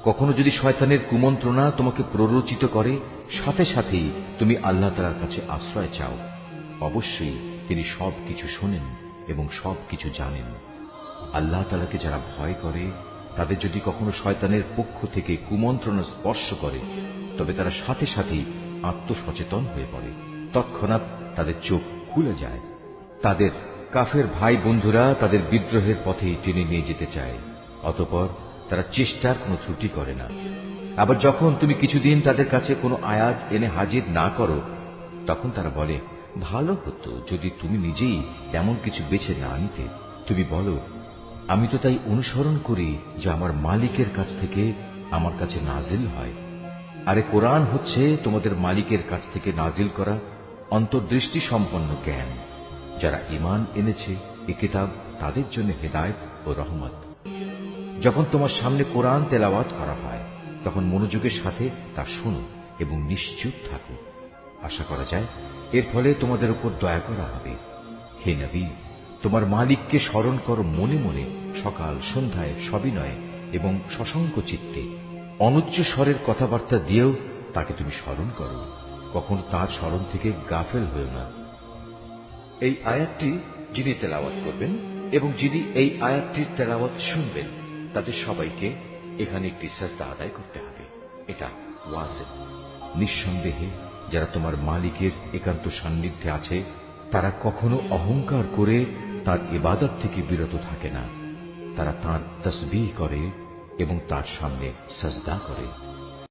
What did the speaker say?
কখনো যদি শয়তানের কুমন্ত্রণা তোমাকে প্ররোচিত করে, সাথে সাথেই তুমি আল্লাহ তাআলার কাছে আশ্রয় চাও। অবশ্যই তিনি সবকিছু শোনেন এবং সবকিছু জানেন। আল্লাহ তাআলাকে যারা ভয় করে, তাদের যদি কখনো শয়তানের পক্ষ থেকে কুমন্ত্রণা স্পর্শ করে, তবে তারা সাথে সাথেই আত্মসচেতন হয়ে পড়ে। তৎক্ষণাৎ তাদের চোখ খুলে যায়। তাদের কাফের ভাই বন্ধুরা তাদের বিদ্রোহের পথে টেনে নিয়ে যেতে চায়, অতঃপর তারা চেষ্টার কোনো ত্রুটি করে না। আবার যখন তুমি কিছুদিন তাদের কাছে কোনো আয়াত এনে হাজির না করো, তখন তারা বলে, ভালো হতো যদি তুমি নিজেই তেমন কিছু বেছে না নিতে। তুমি বলো, আমি তো তাই অনুসরণ করি যা আমার মালিকের কাছ থেকে আমার কাছে নাজিল হয়। আরে কোরআন হচ্ছে তোমাদের মালিকের কাছ থেকে নাজিল করা অন্তর্দৃষ্টি সম্পন্ন জ্ঞান। যারা ঈমান এনেছে এ কিতাব তাদের জন্য হেদায়েত ও রহমত। যখন তোমার সামনে কোরআন তেলাওয়াত করা হয়, তখন মনোযোগের সাথে তা শোনো এবং নিশ্চুপ থাকো। আশা করা যায় এর ফলে তোমাদের উপর দয়া করা হবে। হে নবী, তোমার মালিককে স্মরণ করো মনে মনে, সকাল সন্ধ্যায় সবিনয়ে এবং সশঙ্ক চিত্তে। অনুচ্চ স্বরের কথাবার্তা দিয়েও তাকে তুমি স্মরণ করো, কখনো তার স্মরণ থেকে গাফেল হয়েও না। এই আয়াতটি যিনি তেলাওয়াত করবেন এবং যিনি এই আয়াতটির তেলাওয়াত শুনবেন, তাদের সবাইকে এখানে একটি সাজদা আদায় করতে হবে। এটা ওয়াজিব। নিঃসন্দেহে যারা তোমার মালিকের একান্ত সান্নিধ্যে আছে, তারা কখনো অহংকার করে তার ইবাদত থেকে বিরত থাকে না। তারা তাঁর তাসবিহ করে এবং তার সামনে সাজদা করে।